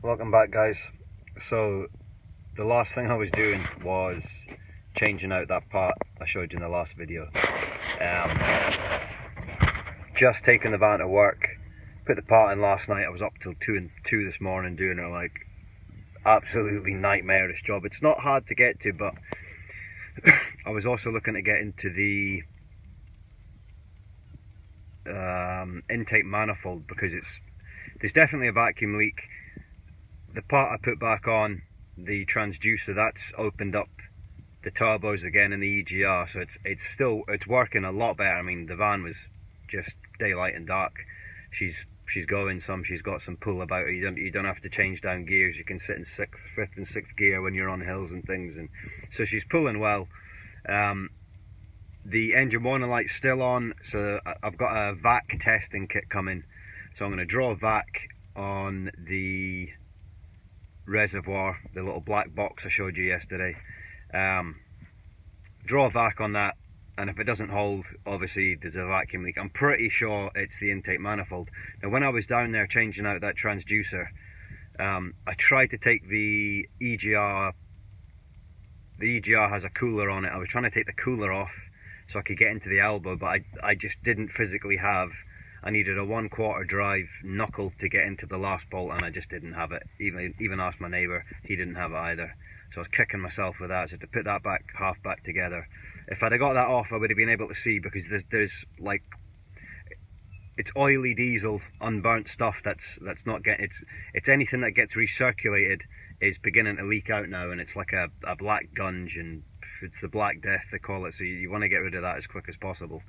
Welcome back, guys. So the last thing I was doing was changing out that part I showed you in the last video. Just taking the van to work, put the part in last night. I was up till 2 this morning doing it, like absolutely nightmarish job. It's not hard to get to, but I was also looking to get into the intake manifold because there's definitely a vacuum leak. The part I put back on, the transducer, that's opened up the turbos again in the EGR, so it's working a lot better. I mean, the van was just daylight and dark. She's going some. She's got some pull about her. You don't have to change down gears. You can sit in fifth and sixth gear when you're on hills and things, and so she's pulling well. The engine warning light's still on, so I've got a vac testing kit coming. So I'm going to draw a vac on the reservoir, the little black box I showed you yesterday. Draw a vac on that, and if it doesn't hold, obviously there's a vacuum leak. I'm pretty sure it's the intake manifold. Now, when I was down there changing out that transducer, I tried to take the EGR. The EGR has a cooler on it. I was trying to take the cooler off so I could get into the elbow, but I just didn't physically have. I needed a 1/4 drive knuckle to get into the last bolt, and I just didn't have it. Even asked my neighbour, he didn't have it either. So I was kicking myself with that. So to put that half back together, if I'd have got that off, I would have been able to see, because there's like, it's oily diesel, unburnt stuff that's not getting, it's anything that gets recirculated is beginning to leak out now, and it's like a black gunge, and it's the Black Death they call it. So you want to get rid of that as quick as possible.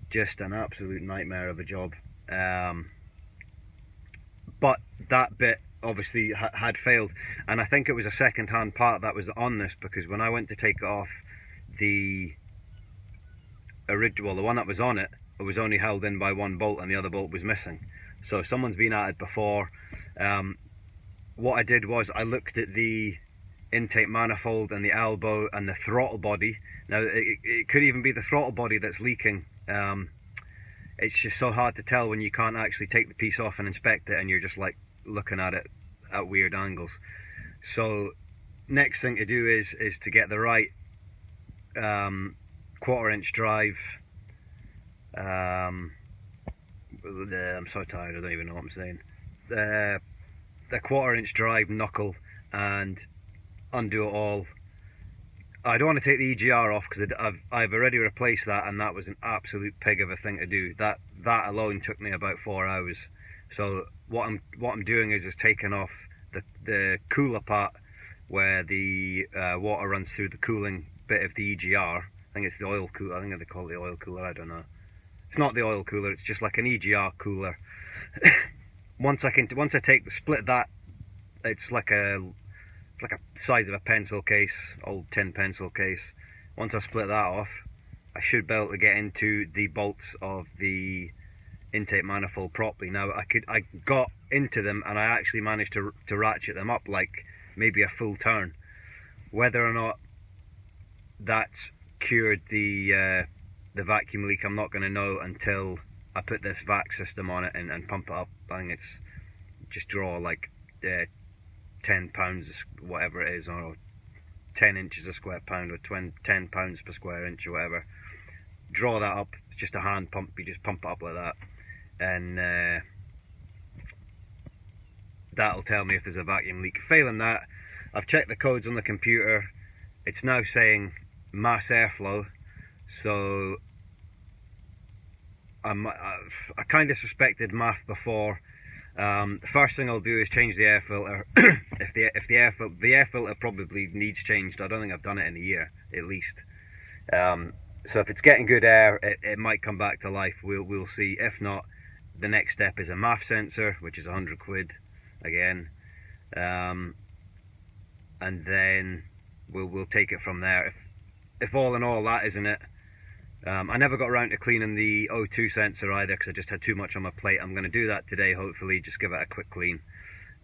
Just an absolute nightmare of a job. But that bit obviously had failed, and I think it was a second-hand part that was on this, because when I went to take it off, the original, the one that was on it, it was only held in by one bolt and the other bolt was missing. So someone's been at it before. What I did was I looked at the intake manifold and the elbow and the throttle body. Now it could even be the throttle body that's leaking. It's just so hard to tell when you can't actually take the piece off and inspect it, and you're just like looking at it at weird angles. So next thing to do is to get the right 1/4-inch drive. I'm so tired, I don't even know what I'm saying. The 1/4-inch drive knuckle, and undo it all. I don't want to take the EGR off because I've already replaced that, and that was an absolute pig of a thing to do. That alone took me about 4 hours. So what I'm doing is taking off the cooler part, where the water runs through the cooling bit of the EGR. I think it's the oil cooler. I think they call it the oil cooler. I don't know. It's not the oil cooler. It's just like an EGR cooler. Once I split that, it's like a size of a pencil case, old tin pencil case. Once I split that off, I should be able to get into the bolts of the intake manifold properly. Now I got into them, and I actually managed to ratchet them up like maybe a full turn. Whether or not that's cured the vacuum leak, I'm not going to know until I put this vac system on it and pump it up. I think it's just draw like 10 pounds, whatever it is, or 10 inches a square pound, or 10 pounds per square inch, or whatever. Draw that up. It's just a hand pump. You just pump it up like that, and that'll tell me if there's a vacuum leak. Failing that, I've checked the codes on the computer. It's now saying mass airflow, so I kind of suspected MAF before. The first thing I'll do is change the air filter. if the air filter probably needs changed. I don't think I've done it in a year at least. So if it's getting good air, it might come back to life. We'll see. If not, the next step is a MAF sensor, which is 100 quid again, and then we'll take it from there. If all in all that isn't it. I never got around to cleaning the O2 sensor either, because I just had too much on my plate. I'm going to do that today, hopefully, just give it a quick clean.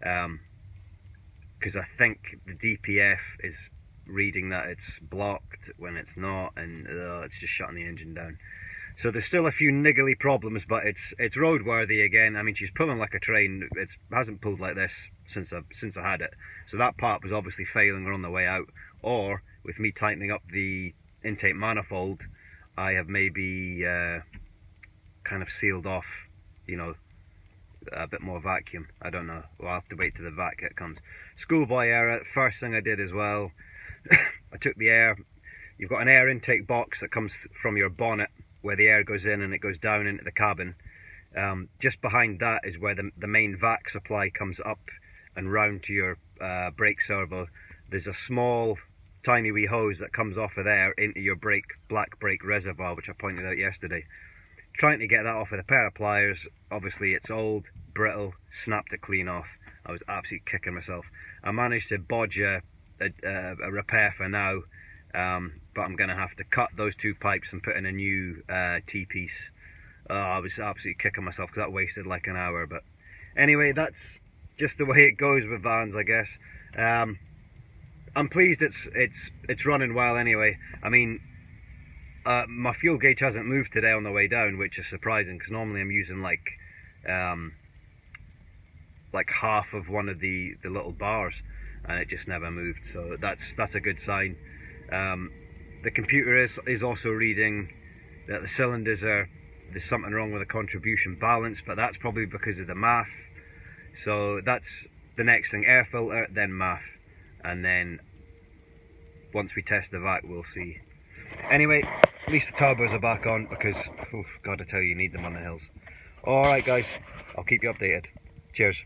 Because I think the DPF is reading that it's blocked when it's not, and it's just shutting the engine down. So there's still a few niggly problems, but it's roadworthy again. I mean, she's pulling like a train. It hasn't pulled like this since I had it. So that part was obviously failing her on the way out. Or with me tightening up the intake manifold, I have maybe kind of sealed off, you know, a bit more vacuum. I don't know. We'll have to wait till the vac kit comes. Schoolboy error. First thing I did as well, I took the air. You've got an air intake box that comes from your bonnet, where the air goes in and it goes down into the cabin. Just behind that is where the main vac supply comes up and round to your brake servo. There's a small, tiny wee hose that comes off of there into your black brake reservoir, which I pointed out yesterday. Trying to get that off with a pair of pliers. Obviously it's old, brittle, snapped it clean off. I was absolutely kicking myself. I managed to bodge a repair for now. But I'm going to have to cut those two pipes and put in a new T-piece. I was absolutely kicking myself because that wasted like an hour. But anyway, that's just the way it goes with vans, I guess. I'm pleased it's running well anyway. I mean, my fuel gauge hasn't moved today on the way down, which is surprising because normally I'm using like half of one of the little bars, and it just never moved. So that's a good sign. The computer is also reading that the cylinders there's something wrong with the contribution balance, but that's probably because of the MAF. So that's the next thing: air filter, then MAF, and then once we test the vac, we'll see. Anyway, at least the turbos are back on because, oh, God, I tell you, you need them on the hills. All right, guys, I'll keep you updated. Cheers.